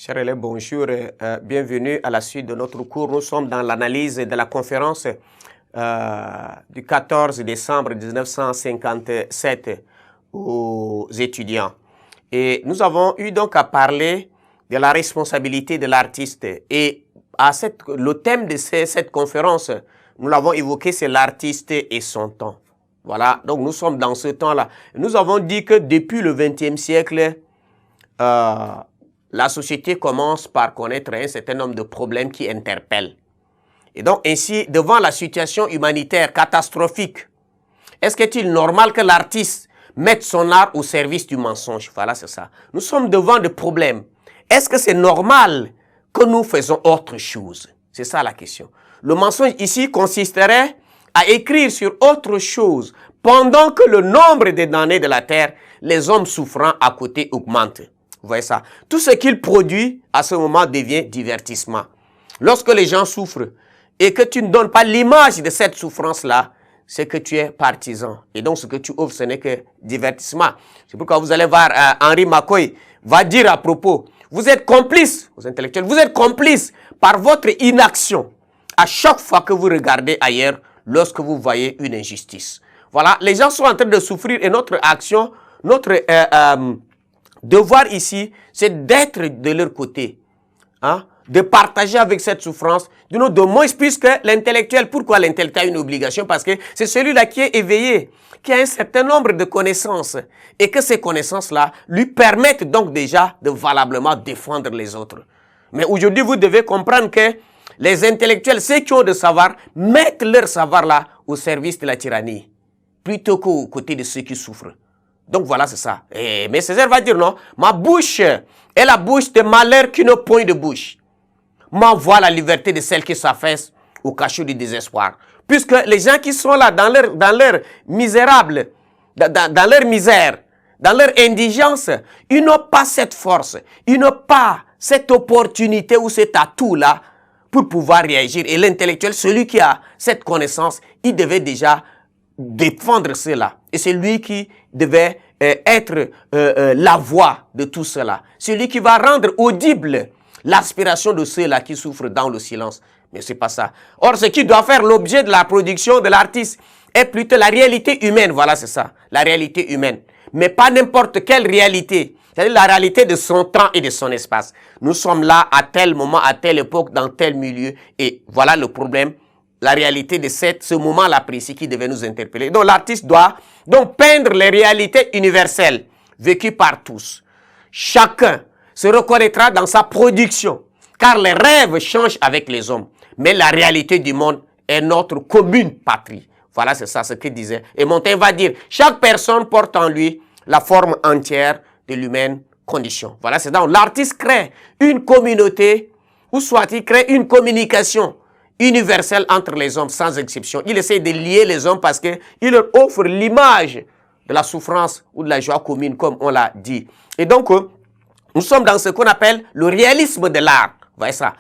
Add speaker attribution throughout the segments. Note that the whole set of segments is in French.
Speaker 1: Chers élèves, bonjour et bienvenue à la suite de notre cours. Nous sommes dans l'analyse de la conférence du 14 décembre 1957 aux étudiants. Et nous avons eu donc à parler de la responsabilité de l'artiste. Et le thème de cette conférence, nous l'avons évoqué, c'est l'artiste et son temps. Voilà, donc nous sommes dans ce temps-là. Nous avons dit que depuis le XXe siècle, la société commence par connaître un certain nombre de problèmes qui interpellent. Et donc ainsi, devant la situation humanitaire catastrophique, est-ce qu'il est normal que l'artiste mette son art au service du mensonge? Voilà, c'est ça. Nous sommes devant des problèmes. Est-ce que c'est normal que nous faisons autre chose? C'est ça la question. Le mensonge ici consisterait à écrire sur autre chose pendant que le nombre des damnés de la terre, les hommes souffrant à côté augmente. Vous voyez ça? Tout ce qu'il produit à ce moment devient divertissement. Lorsque les gens souffrent et que tu ne donnes pas l'image de cette souffrance-là, c'est que tu es partisan. Et donc ce que tu offres, ce n'est que divertissement. C'est pourquoi vous allez voir Henri Makoy va dire à propos, vous êtes complices, aux intellectuels, vous êtes complices par votre inaction à chaque fois que vous regardez ailleurs lorsque vous voyez une injustice. Voilà, les gens sont en train de souffrir et notre action, notre devoir ici, c'est d'être de leur côté, hein, de partager avec cette souffrance, de moins puisque l'intellectuel, pourquoi l'intellectuel a une obligation? Parce que c'est celui-là qui est éveillé, qui a un certain nombre de connaissances et que ces connaissances-là lui permettent donc déjà de valablement défendre les autres. Mais aujourd'hui, vous devez comprendre que les intellectuels, ceux qui ont de savoir, mettent leur savoir-là au service de la tyrannie, plutôt qu'aux côtés de ceux qui souffrent. Donc voilà, c'est ça. Mais Césaire va dire non, ma bouche est la bouche de malheur qui n'a point de bouche. M'envoie la liberté de celle qui s'affaisse au cachot du désespoir. Puisque les gens qui sont là dans leur misérable, dans leur misère, dans leur indigence, ils n'ont pas cette force, ils n'ont pas cette opportunité ou cet atout-là pour pouvoir réagir. Et l'intellectuel, celui qui a cette connaissance, il devait déjà défendre cela. Et c'est lui qui devait être la voix de tout cela. Celui qui va rendre audible l'aspiration de ceux-là qui souffrent dans le silence. Mais c'est pas ça. Or, ce qui doit faire l'objet de la production de l'artiste est plutôt la réalité humaine. Voilà, c'est ça. La réalité humaine. Mais pas n'importe quelle réalité. C'est-à-dire la réalité de son temps et de son espace. Nous sommes là à tel moment, à telle époque, dans tel milieu. Et voilà le problème. La réalité de ce moment-là précis qui devait nous interpeller. Donc l'artiste doit donc peindre les réalités universelles vécues par tous. Chacun se reconnaîtra dans sa production, car les rêves changent avec les hommes. Mais la réalité du monde est notre commune patrie. Voilà, c'est ça ce qu'il disait. Et Montaigne va dire, chaque personne porte en lui la forme entière de l'humaine condition. Voilà, c'est donc l'artiste crée une communauté, ou soit il crée une communication universel entre les hommes sans exception. Il essaie de lier les hommes parce qu'il leur offre l'image de la souffrance ou de la joie commune, comme on l'a dit. Et donc, nous sommes dans ce qu'on appelle le réalisme de l'art. Vous voyez ça?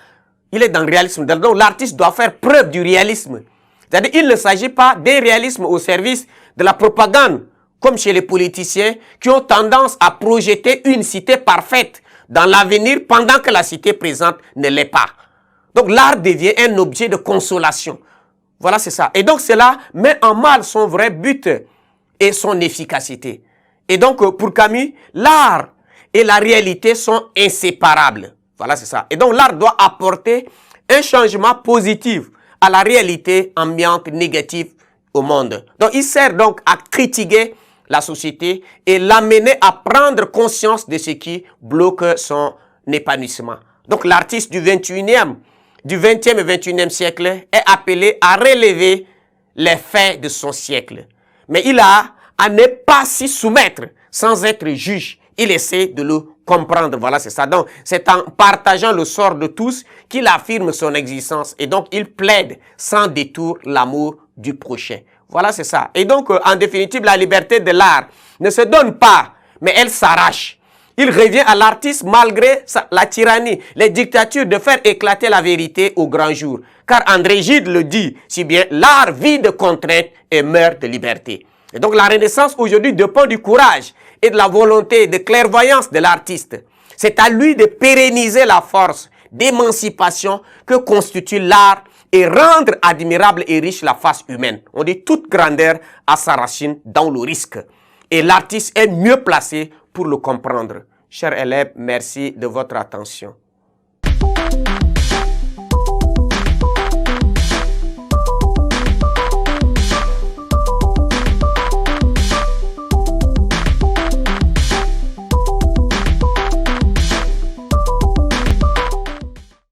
Speaker 1: Il est dans le réalisme de l'art. Donc, l'artiste doit faire preuve du réalisme. C'est-à-dire qu'il ne s'agit pas d'un réalisme au service de la propagande, comme chez les politiciens qui ont tendance à projeter une cité parfaite dans l'avenir pendant que la cité présente ne l'est pas. Donc l'art devient un objet de consolation. Voilà, c'est ça. Et donc cela met en mal son vrai but et son efficacité. Et donc pour Camus, l'art et la réalité sont inséparables. Voilà, c'est ça. Et donc l'art doit apporter un changement positif à la réalité ambiante négative au monde. Donc il sert donc à critiquer la société et l'amener à prendre conscience de ce qui bloque son épanouissement. Donc l'artiste du 20e et 21e siècle est appelé à relever les faits de son siècle. Mais il a à ne pas s'y soumettre sans être juge. Il essaie de le comprendre. Voilà, c'est ça. Donc, c'est en partageant le sort de tous qu'il affirme son existence. Et donc, il plaide sans détour l'amour du prochain. Voilà, c'est ça. Et donc, en définitive, la liberté de l'art ne se donne pas, mais elle s'arrache. Il revient à l'artiste malgré la tyrannie, les dictatures de faire éclater la vérité au grand jour. Car André Gide le dit si bien, l'art vit de contraintes et meurt de liberté. Et donc la Renaissance aujourd'hui dépend du courage et de la volonté de clairvoyance de l'artiste. C'est à lui de pérenniser la force d'émancipation que constitue l'art et rendre admirable et riche la face humaine. On dit toute grandeur a sa racine dans le risque. Et l'artiste est mieux placé pour le comprendre. Chers élèves, merci de votre attention.